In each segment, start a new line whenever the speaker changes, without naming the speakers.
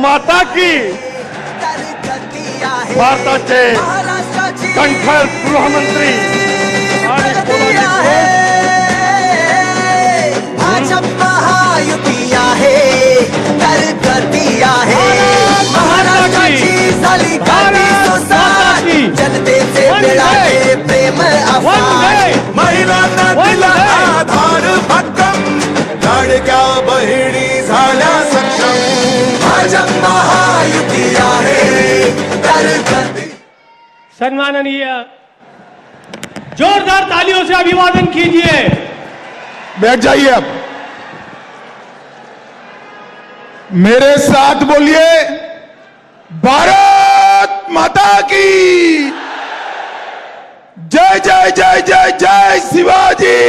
माता की. भारताचे कणखर गृहमंत्री आणि
भाजप महायुती आहे, तर गती आहे. महाराष्ट्राची झाली गादी सुसाट, जनतेचे मिळाले प्रेम अफाट.
महिलांना दिला आधार भक्कम, लाडक्या बहिणी झाल्या सक्षम.
भाजप महायुती आहे, तर गती.
सम्माननीय जोरदार तालियों से अभिवादन कीजिए.
बैठ जाइए अब. मेरे साथ बोलिए, भारत माता की जय जय जय जय जय शिवाजी,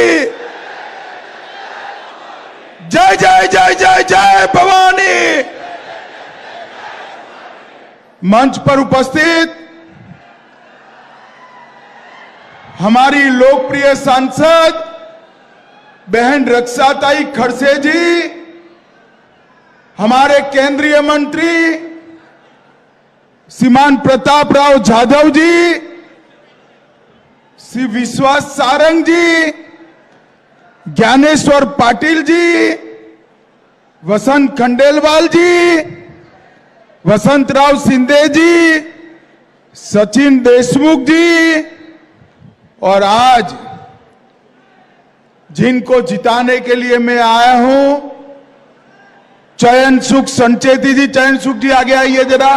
जय जय जय जय जय भवानी. मंच पर उपस्थित हमारी लोकप्रिय सांसद बहन रक्षाताई खड़से जी, हमारे केंद्रीय मंत्री श्रीमान प्रताप राव जाधव जी, श्री विश्वास सारंग जी, ज्ञानेश्वर पाटिल जी, वसंत खंडेलवाल जी, वसंतराव शिंदे जी, सचिन देशमुख जी, और आज जिनको जिताने के लिए मैं आया हूं, चयन सुख संचेती जी. चयन सुख जी आगे आइए जरा.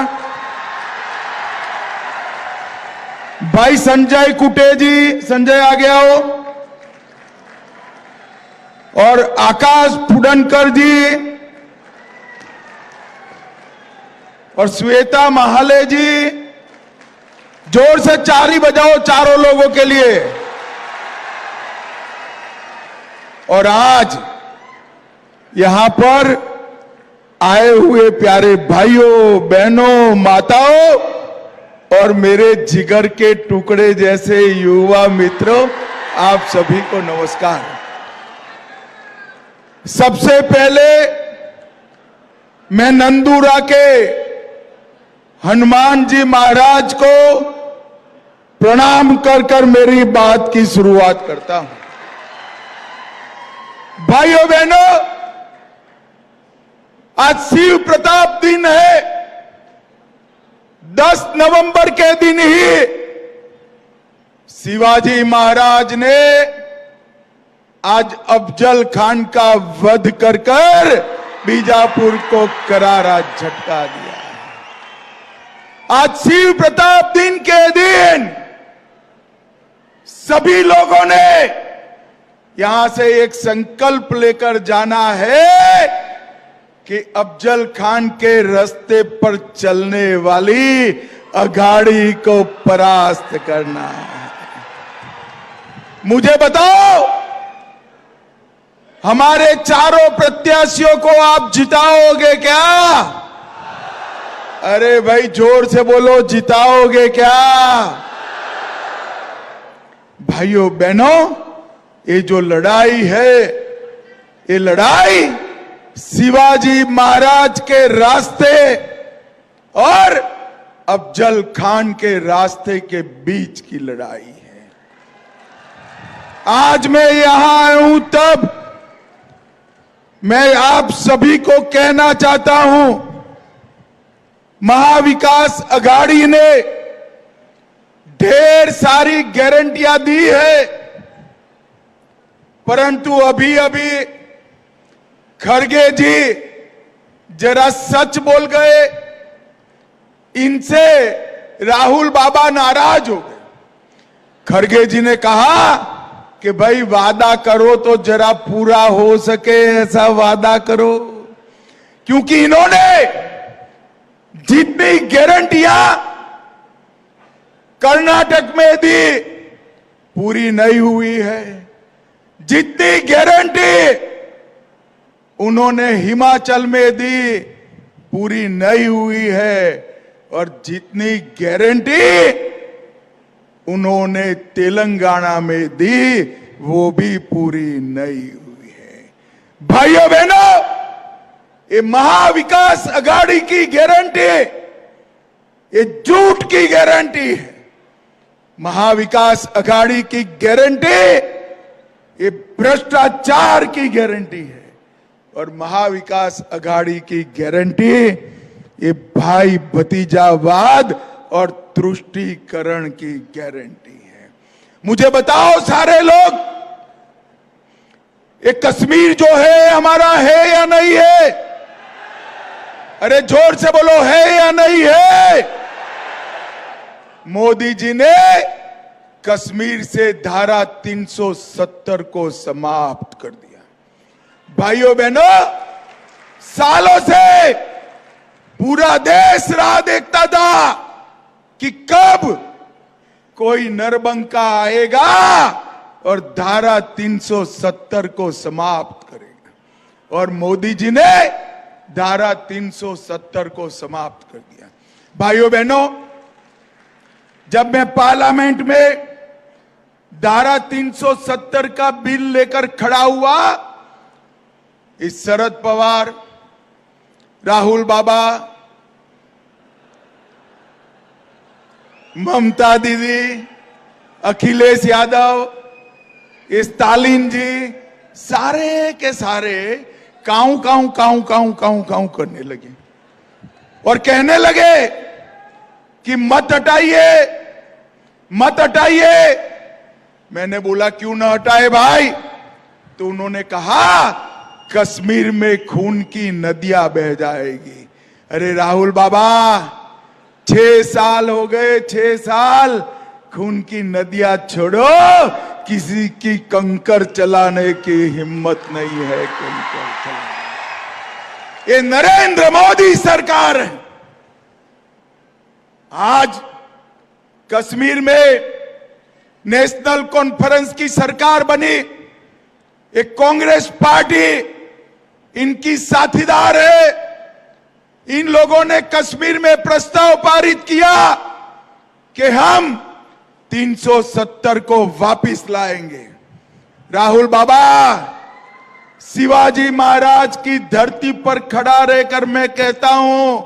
भाई संजय कुटे जी, संजय आगे आओ. और आकाश फुडनकर जी और श्वेता महाले जी. जोर से चारी बजाओ चारों लोगों के लिए. और आज यहां पर आए हुए प्यारे भाइयों, बहनों, माताओं और मेरे जिगर के टुकड़े जैसे युवा मित्रों, आप सभी को नमस्कार. सबसे पहले मैं नंदूरा के हनुमान जी महाराज को प्रणाम कर कर मेरी बात की शुरुआत करता हूं. भाइयों बहनों, आज शिव प्रताप दिन है. 10 नवंबर के दिन ही शिवाजी महाराज ने आज अफजल खान का वध कर कर बीजापुर को करारा झटका दिया. आज शिव प्रताप दिन के दिन सभी लोगों ने यहां से एक संकल्प लेकर जाना है कि अफजल खान के रास्ते पर चलने वाली अघाड़ी को परास्त करना है. मुझे बताओ, हमारे चारों प्रत्याशियों को आप जिताओगे क्या? अरे भाई जोर से बोलो, जिताओगे क्या? भाइयों बहनों, ये जो लड़ाई है, ये लड़ाई शिवाजी महाराज के रास्ते और अफजल खान के रास्ते के बीच की लड़ाई है. आज मैं यहां आया हूं, तब मैं आप सभी को कहना चाहता हूं, महाविकास अघाड़ी ने ढेर सारी गारंटियां दी है, परंतु अभी अभी खड़गे जी जरा सच बोल गए. इनसे राहुल बाबा नाराज हो गए. खड़गे जी ने कहा कि भाई वादा करो तो जरा पूरा हो सके ऐसा वादा करो, क्योंकि इन्होंने जितनी गारंटियां कर्नाटक में दी पूरी नहीं हुई है, जितनी गारंटी उन्होंने हिमाचल में दी पूरी नहीं हुई है, और जितनी गारंटी उन्होंने तेलंगाना में दी वो भी पूरी नहीं हुई है. भाइयों बहनों, ये महाविकास अघाड़ी की गारंटी, ये झूठ की गारंटी है। महाविकास अघाड़ी की गारंटी ये भ्रष्टाचार की गारंटी है, और महाविकास अघाड़ी की गारंटी ये भाई भतीजावाद और तुष्टीकरण की गारंटी है। मुझे बताओ सारे लोग, ये कश्मीर जो है हमारा है या नहीं है? अरे जोर से बोलो, है या नहीं है? मोदी जी ने कश्मीर से धारा 370 को समाप्त कर दिया। भाइयों बहनों, सालों से पूरा देश राह देखता था कि कब कोई नरबंका आएगा और धारा 370 को समाप्त करेगा, और मोदी जी ने धारा 370 को समाप्त कर दिया। भाइयों बहनों, जब मैं पार्लियामेंट में धारा 370 का बिल लेकर खड़ा हुआ, इस शरद पवार, राहुल बाबा, ममता दीदी, अखिलेश यादव, स्टालिन जी, सारे के सारे काऊ काऊ काऊ काऊ काऊ काऊ करने लगे और कहने लगे कि मत हटाइए, मत हटाइए। मैंने बोला क्यों ना हटाए भाई? तो उन्होंने कहा कश्मीर में खून की नदियां बह जाएगी। अरे राहुल बाबा, 6 साल हो गए, 6 साल, खून की नदियां छोड़ो, किसी की कंकर चलाने की हिम्मत नहीं है। कंकर चलाने ये नरेंद्र मोदी सरकार है। आज कश्मीर में नेशनल कॉन्फ्रेंस की सरकार बनी, एक कांग्रेस पार्टी इनकी साथीदार है। इन लोगों ने कश्मीर में प्रस्ताव पारित किया कि हम 370 को वापस लाएंगे। राहुल बाबा, शिवाजी महाराज की धरती पर खड़ा रहकर मैं कहता हूं,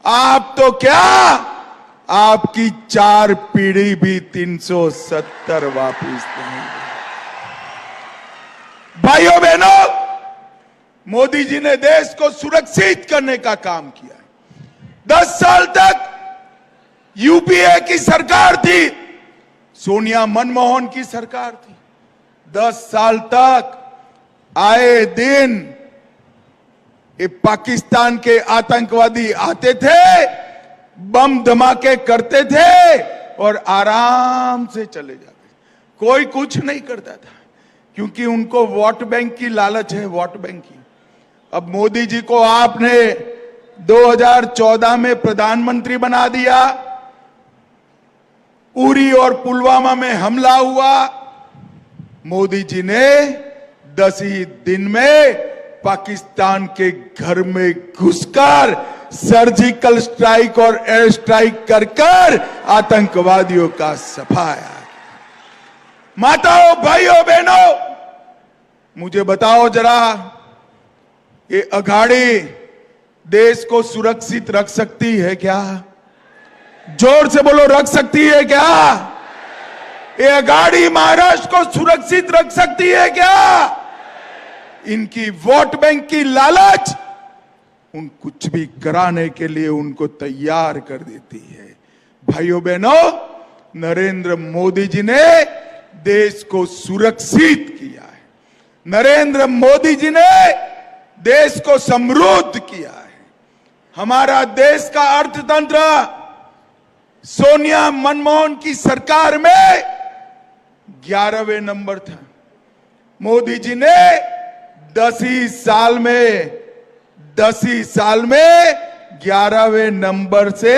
आप तो क्या, आपकी 4 पीढ़ी भी 370 वापस लाएंगे। भाइयों बहनों, मोदी जी ने देश को सुरक्षित करने का काम किया। 10 साल तक यूपीए की सरकार थी, सोनिया मनमोहन की सरकार थी। 10 साल तक आए दिन ये पाकिस्तान के आतंकवादी आते थे, बम धमाके करते थे और आराम से चले जाते। कोई कुछ नहीं करता था, क्योंकि उनको वोट बैंक की लालच है, वोट बैंक की। अब मोदी जी को आपने 2014 में प्रधानमंत्री बना दिया, उरी और पुलवामा में हमला हुआ, मोदी जी ने 10 ही दिन में पाकिस्तान के घर में घुसकर सर्जिकल स्ट्राइक और एयर स्ट्राइक कर आतंकवादियों का सफाया। माताओं, भाइयों, बहनों, मुझे बताओ जरा, ये अघाड़ी देश को सुरक्षित रख सकती है क्या? जोर से बोलो, रख सकती है क्या? ये अघाड़ी महाराष्ट्र को सुरक्षित रख सकती है क्या? इनकी वोट बैंक की लालच उन कुछ भी कराने के लिए उनको तैयार कर देती है। भाइयों बहनों, नरेंद्र मोदी जी ने देश को सुरक्षित किया है। नरेंद्र मोदी जी ने देश को समृद्ध किया है। हमारा देश का अर्थतंत्र सोनिया मनमोहन की सरकार में 11वें नंबर था। मोदी जी ने 10 ही साल में 11वें नंबर से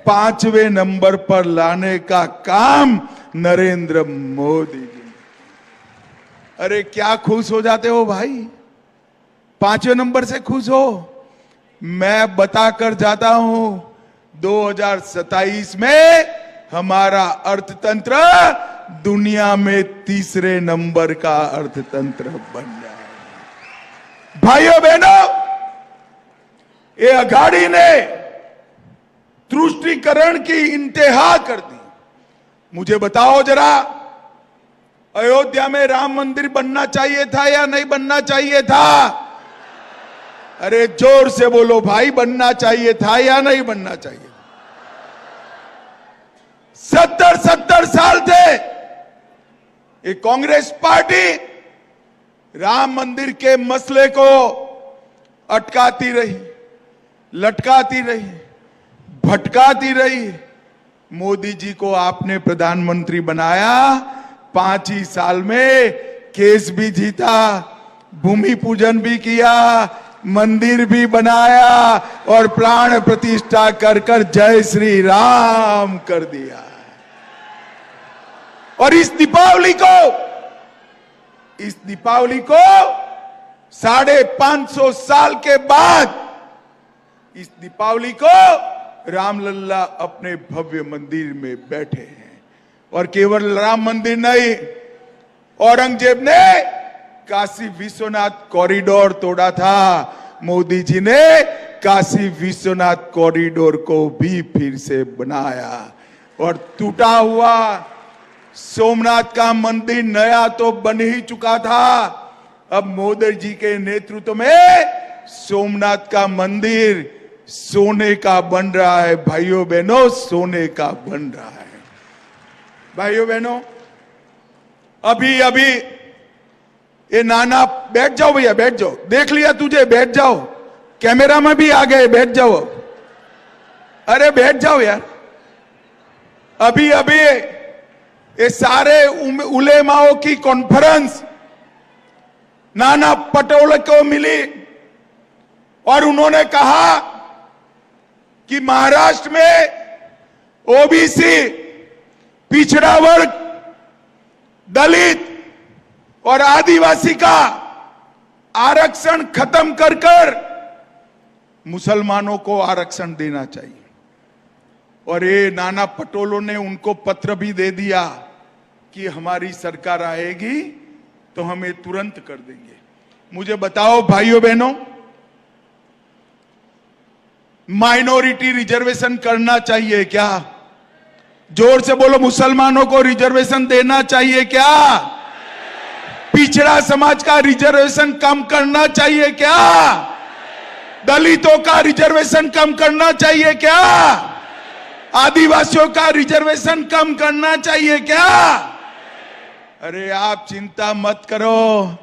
5वें नंबर पर लाने का काम नरेंद्र मोदी जी ने। अरे क्या खुश हो जाते हो भाई? 5वें नंबर से खुश हो? मैं बताकर जाता हूं, 2027 में हमारा अर्थतंत्र दुनिया में 3रे नंबर का अर्थतंत्र बन जाएगा। भाइयों बहनों, ये अघाड़ी ने तुष्टीकरण की इंतहा कर दी। मुझे बताओ जरा, अयोध्या में राम मंदिर बनना चाहिए था या नहीं बनना चाहिए था? अरे जोर से बोलो भाई, बनना चाहिए था या नहीं बनना चाहिए? 70 साल थे ये कांग्रेस पार्टी राम मंदिर के मसले को अटकाती रही, लटकाती रही, भटकाती रही। मोदी जी को आपने प्रधानमंत्री बनाया, 5 ही साल में केस भी जीता, भूमि पूजन भी किया, मंदिर भी बनाया और प्राण प्रतिष्ठा कर कर जय श्री राम कर दिया। और इस दीपावली को 550 साल के बाद इस दीपावली को रामलल्ला अपने भव्य मंदिर में बैठे हैं। और केवल राम मंदिर नहीं, औरंगजेब ने काशी विश्वनाथ कॉरिडोर तोड़ा था, मोदी जी ने काशी विश्वनाथ कॉरिडोर को भी फिर से बनाया। और टूटा हुआ सोमनाथ का मंदिर नया तो बन ही चुका था, अब मोदी जी के नेतृत्व में सोमनाथ का मंदिर सोने का बन रहा है। भाइयों बहनों, सोने का बन रहा है। भाइयों बहनों, अभी ये नाना, बैठ जाओ भैया, बैठ जाओ, देख लिया तुझे, बैठ जाओ, कैमरा में भी आ गए, बैठ जाओ, अरे बैठ जाओ यार। अभी ये सारे उलेमाओं की कॉन्फ्रेंस नाना पटोले को मिली और उन्होंने कहा कि महाराष्ट्र में ओबीसी, पिछड़ा वर्ग, दलित और आदिवासी का आरक्षण खत्म कर मुसलमानों को आरक्षण देना चाहिए। और ये नाना पटोले ने उनको पत्र भी दे दिया कि हमारी सरकार आएगी तो हम ये तुरंत कर देंगे। मुझे बताओ भाइयों बहनों, माइनॉरिटी रिजर्वेशन करना चाहिए क्या? जोर से बोलो, मुसलमानों को रिजर्वेशन देना चाहिए क्या? पिछड़ा समाज का रिजर्वेशन कम करना चाहिए क्या? दलितों का रिजर्वेशन कम करना चाहिए क्या? आदिवासियों का रिजर्वेशन कम करना चाहिए क्या? अरे आप चिंता मत करो,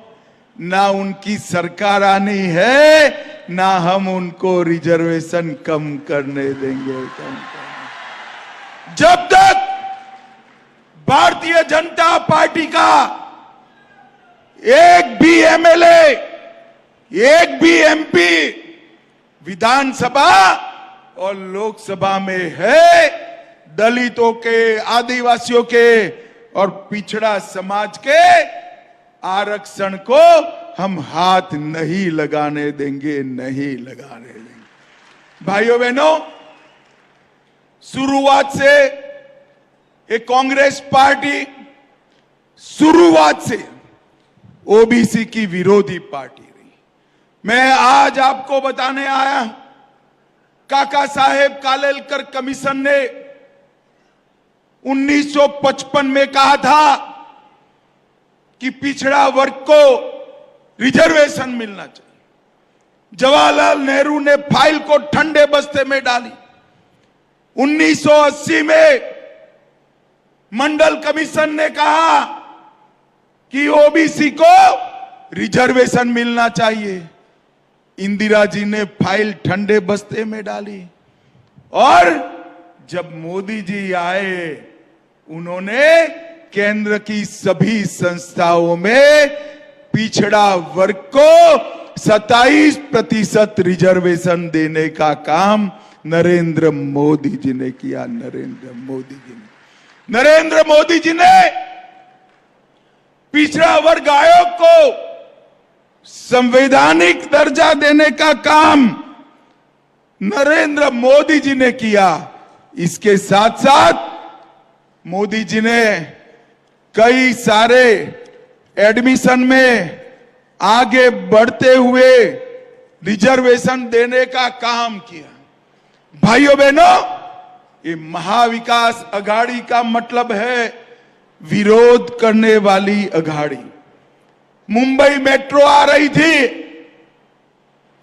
ना उनकी सरकार आनी है, ना हम उनको रिजर्वेशन कम करने देंगे। जब तक भारतीय जनता पार्टी का एक भी एमएलए, एक भी एमपी विधानसभा और लोकसभा में है, दलितों के, आदिवासियों के और पिछड़ा समाज के आरक्षण को हम हाथ नहीं लगाने देंगे, नहीं लगाने देंगे। भाइयों बहनों, शुरुआत से ये कांग्रेस पार्टी शुरुआत से ओबीसी की विरोधी पार्टी रही। मैं आज आपको बताने आया, काका साहेब कालेलकर कमीशन ने 1955 में कहा था कि पिछड़ा वर्ग को रिजर्वेशन मिलना चाहिए। जवाहरलाल नेहरू ने फाइल को ठंडे बस्ते में डाली। 1980 में मंडल कमीशन ने कहा कि ओबीसी को रिजर्वेशन मिलना चाहिए। इंदिरा जी ने फाइल ठंडे बस्ते में डाली और जब मोदी जी आए, उन्होंने केंद्र की सभी संस्थाओं में पिछड़ा वर्ग को 27% रिजर्वेशन देने का काम नरेंद्र मोदी जी ने किया। नरेंद्र मोदी जी ने पिछड़ा वर्ग आयोग को संवैधानिक दर्जा देने का काम नरेंद्र मोदी जी ने किया। इसके साथ साथ मोदी जी ने कई सारे एडमिशन में आगे बढ़ते हुए रिजर्वेशन देने का काम किया। भाइयों बहनों, ये महाविकास अघाड़ी का मतलब है विरोध करने वाली अघाड़ी। मुंबई मेट्रो आ रही थी,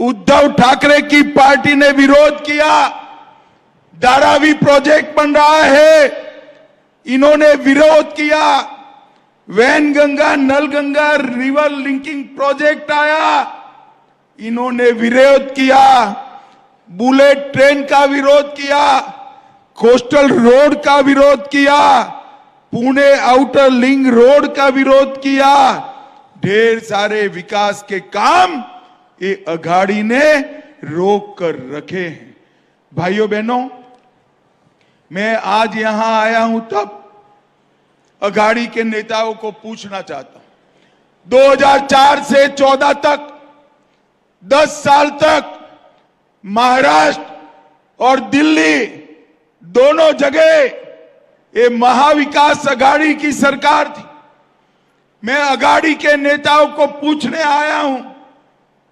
उद्धव ठाकरे की पार्टी ने विरोध किया। धारावी प्रोजेक्ट बन रहा है, इन्होंने विरोध किया। Wainganga Nalganga river linking project आया, इन्होंने विरोध किया। बुलेट ट्रेन का विरोध किया, कोस्टल रोड का विरोध किया, पुणे आउटर लिंक रोड का विरोध किया। ढेर सारे विकास के काम ये अघाड़ी ने रोक कर रखे हैं। भाइयों बहनों, मैं आज यहां आया हूं तब अघाड़ी के नेताओं को पूछना चाहता हूं, 2004 से 14 तक 10 साल तक महाराष्ट्र और दिल्ली दोनों जगह ये महाविकास अघाड़ी की सरकार थी। मैं अघाड़ी के नेताओं को पूछने आया हूं,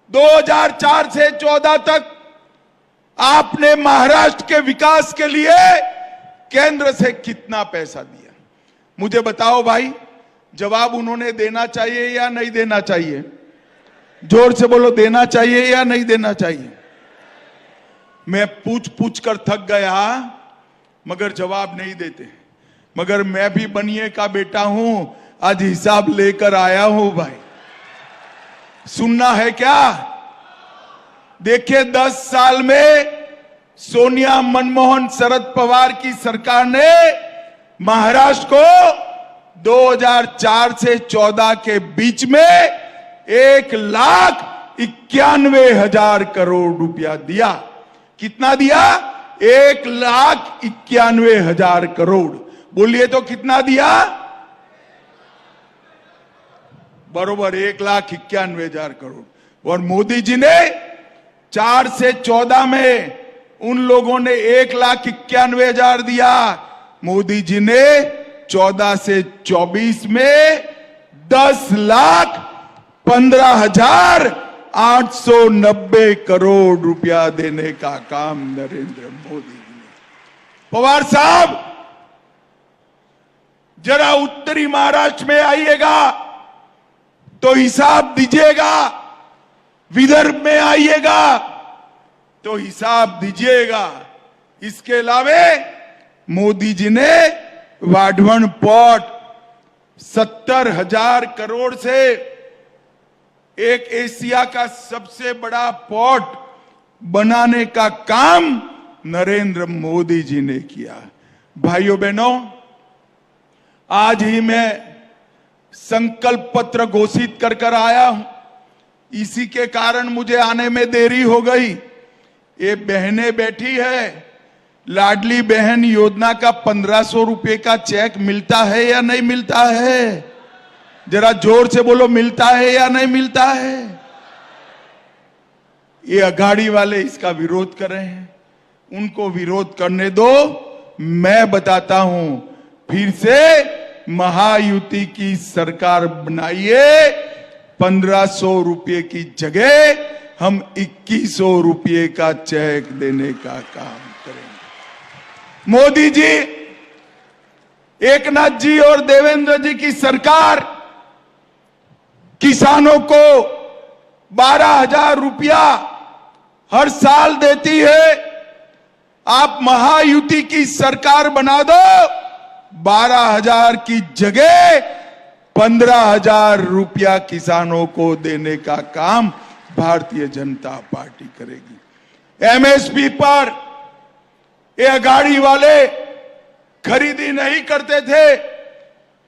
2004 से 14 तक आपने महाराष्ट्र के विकास के लिए केंद्र से कितना पैसा दिया? मुझे बताओ भाई, जवाब उन्होंने देना चाहिए या नहीं देना चाहिए? जोर से बोलो, देना चाहिए या नहीं देना चाहिए? मैं पूछ पूछ कर थक गया, मगर जवाब नहीं देते। मगर मैं भी बनिए का बेटा हूं, आज हिसाब लेकर आया हूं भाई। सुनना है क्या? देखिए, 10 साल में सोनिया, मनमोहन, शरद पवार की सरकार ने महाराष्ट्र को 2004 से 14 के बीच में 1,91,000 करोड़ रुपया दिया। कितना दिया? 1,91,000 करोड़। बोलिए तो कितना दिया? बरोबर 1,91,000 करोड़। और मोदी जी ने 4 से 14 में उन लोगों ने 1,91,000 दिया। मोदी जी ने 14 से 24 में 10,15,890 करोड़ रुपया देने का काम नरेंद्र मोदी जी ने। पवार साहब, जरा उत्तरी महाराष्ट्र में आइएगा तो हिसाब दीजिएगा, विदर्भ में आइएगा तो हिसाब दीजिएगा। इसके अलावे मोदी जी ने वाढवण पोर्ट 70,000 करोड़ से एक एशिया का सबसे बड़ा पोर्ट बनाने का काम नरेंद्र मोदी जी ने किया। भाइयों बहनों, आज ही मैं संकल्प पत्र घोषित कर आया हूं। इसी के कारण मुझे आने में देरी हो गई। ये बहनें बैठी है, लाडली बहन योजना का 1500 रुपए का चेक मिलता है या नहीं मिलता है? जरा जोर से बोलो, मिलता है या नहीं मिलता है? ये अघाड़ी वाले इसका विरोध कर रहे हैं, उनको विरोध करने दो। मैं बताता हूं, फिर से महायुति की सरकार बनाइए। 1500 रुपए की जगह हम 2100 रुपए का चेक देने का काम करेंगे। मोदी जी, एकनाथ जी और देवेंद्र जी की सरकार किसानों को 12,000 रुपया हर साल देती है। आप महायुति की सरकार बना दो, 12,000 की जगह 15,000 रुपया किसानों को देने का काम भारतीय जनता पार्टी करेगी। एमएसपी पर ये अघाड़ी वाले खरीदी नहीं करते थे।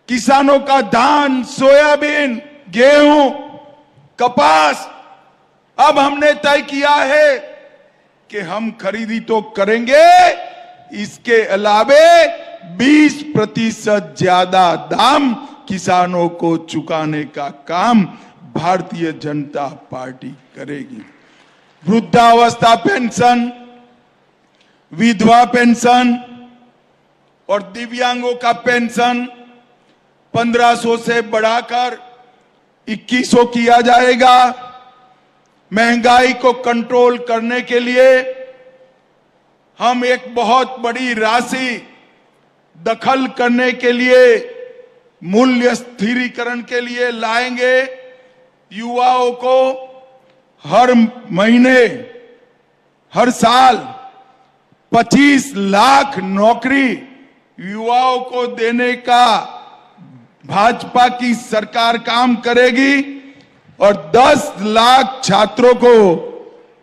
किसानों का धान, सोयाबीन, गेहूं, कपास, अब हमने तय किया है कि हम खरीदी तो करेंगे, इसके अलावे 20% ज्यादा दाम किसानों को चुकाने का काम भारतीय जनता पार्टी करेगी। वृद्धावस्था पेंशन, विधवा पेंशन और दिव्यांगों का पेंशन 1500 से बढ़ाकर 2100 किया जाएगा। महंगाई को कंट्रोल करने के लिए हम एक बहुत बड़ी राशि दखल करने के लिए, मूल्य स्थिरीकरण के लिए लाएंगे। युवाओं को हर महीने, हर साल 25 लाख नौकरी युवाओं को देने का भाजपा की सरकार काम करेगी और 10 लाख छात्रों को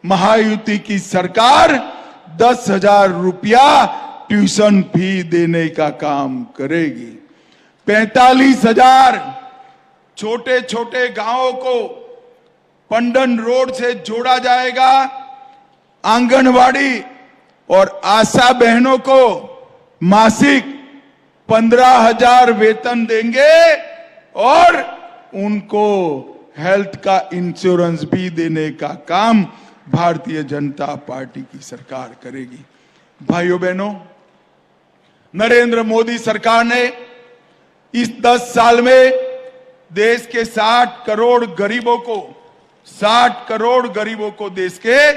महायुति की सरकार 10,000 रुपया ट्यूशन फी देने का काम करेगी। 45,000 छोटे छोटे गांवों को पंडन रोड से जोड़ा जाएगा। आंगनवाड़ी और आशा बहनों को मासिक 15,000 वेतन देंगे और उनको हेल्थ का इंश्योरेंस भी देने का काम भारतीय जनता पार्टी की सरकार करेगी। भाइयों बहनों, नरेंद्र मोदी सरकार ने इस 10 साल में देश के 60 करोड़ गरीबों को देश के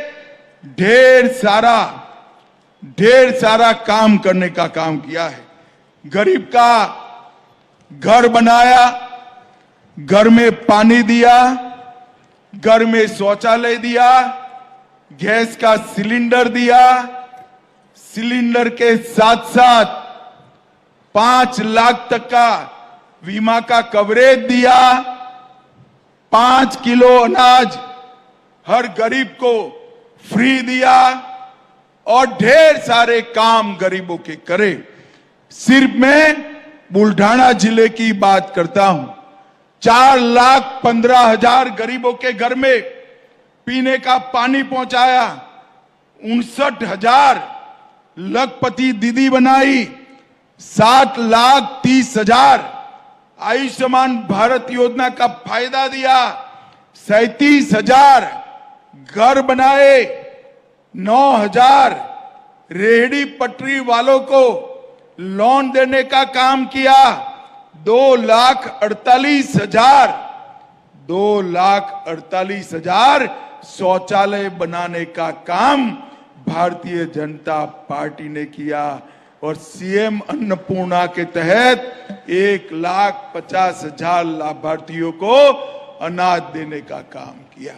ढेर सारा काम करने का काम किया है। गरीब का घर बनाया, घर में पानी दिया, घर में शौचालय दिया, गैस का सिलेंडर दिया, सिलेंडर के साथ साथ 5 लाख तक का बीमा का कवरेज दिया, 5 किलो अनाज हर गरीब को फ्री दिया और ढेर सारे काम गरीबों के करे। सिर्फ मैं बुल्ढाना जिले की बात करता हूं, 4,15,000 गरीबों के घर में पीने का पानी पहुंचाया, 59,000 लखपति दीदी बनाई, 7,30,000 आयुष्मान भारत योजना का फायदा दिया, 37,000 घर बनाए, 9,000 रेहड़ी पटरी वालों को लोन देने का काम किया, 2,48,000 शौचालय बनाने का काम भारतीय जनता पार्टी ने किया और सीएम अन्नपूर्णा के तहत 1,50,000 लाभार्थियों को अनाज देने का काम किया।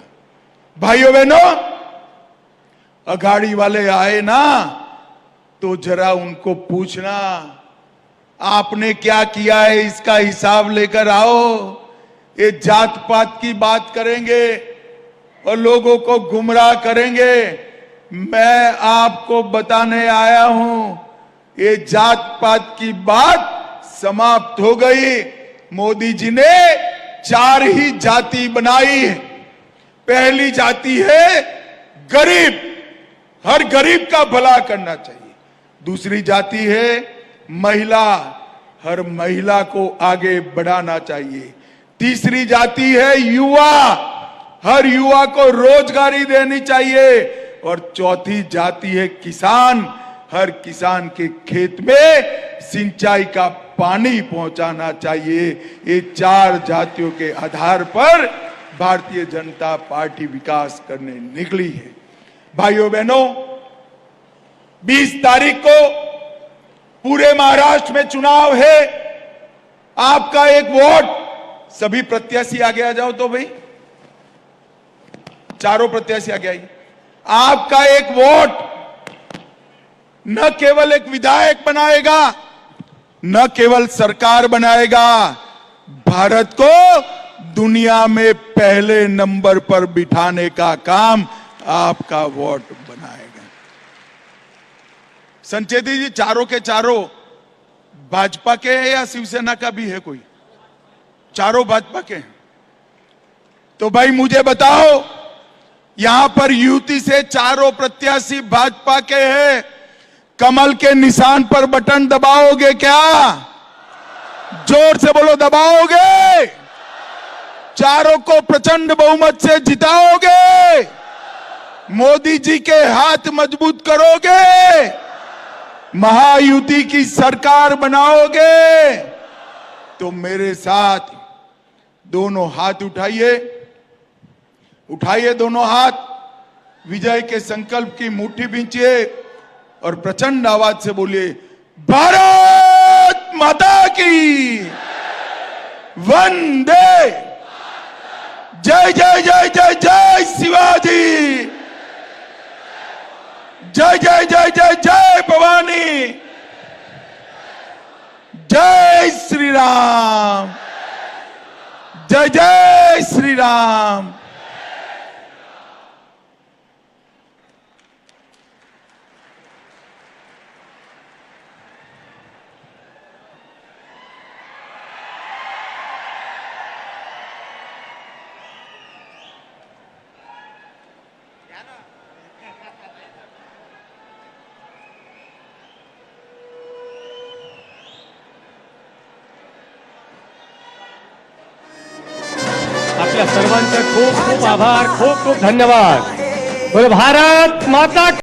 भाइयों बहनों, अघाड़ी वाले आए ना तो जरा उनको पूछना आपने क्या किया है, इसका हिसाब लेकर आओ। ये जात पात की बात करेंगे और लोगों को गुमराह करेंगे। मैं आपको बताने आया हूं, ये जात पात की बात समाप्त हो गई। मोदी जी ने 4 ही जाति बनाई है। पहली जाति है गरीब, हर गरीब का भला करना चाहिए। दूसरी जाति है महिला, हर महिला को आगे बढ़ाना चाहिए। तीसरी जाति है युवा, हर युवा को रोजगारी देनी चाहिए। और चौथी जाति है किसान, हर किसान के खेत में सिंचाई का पानी पहुंचाना चाहिए। ये 4 जातियों के आधार पर भारतीय जनता पार्टी विकास करने निकली है। भाइयों बहनों, 20 तारीख को पूरे महाराष्ट्र में चुनाव है। आपका एक वोट, सभी प्रत्याशी आगे आ जाओ तो भाई, चारों प्रत्याशी आगे आइए। आपका एक वोट न केवल एक विधायक बनाएगा, न केवल सरकार बनाएगा, भारत को दुनिया में पहले नंबर पर बिठाने का काम आपका वोट बनाएगा। संचेती जी, चारों के चारों भाजपा के हैं या शिवसेना का भी है कोई? चारों भाजपा के हैं। तो भाई मुझे बताओ, यहां पर युति से चारों प्रत्याशी भाजपा के हैं। कमल के निशान पर बटन दबाओगे क्या? जोर से बोलो, दबाओगे? चारों को प्रचंड बहुमत से जिताओगे? मोदी जी के हाथ मजबूत करोगे? महायुति की सरकार बनाओगे? तो मेरे साथ दोनों हाथ उठाइए, उठाइए दोनों हाथ, विजय के संकल्प की मुट्ठी बींचिए और प्रचंड आवाज से बोलिए, भारत माता की वंदे, जय जय जय जय जय शिवाजी, जय जय जय जय जय भवानी, जय श्री राम, जय जय श्री राम।
आपल्या सर्वांचे खूप खूप आभार, खूप खूप धन्यवाद। बोलो भारत माता की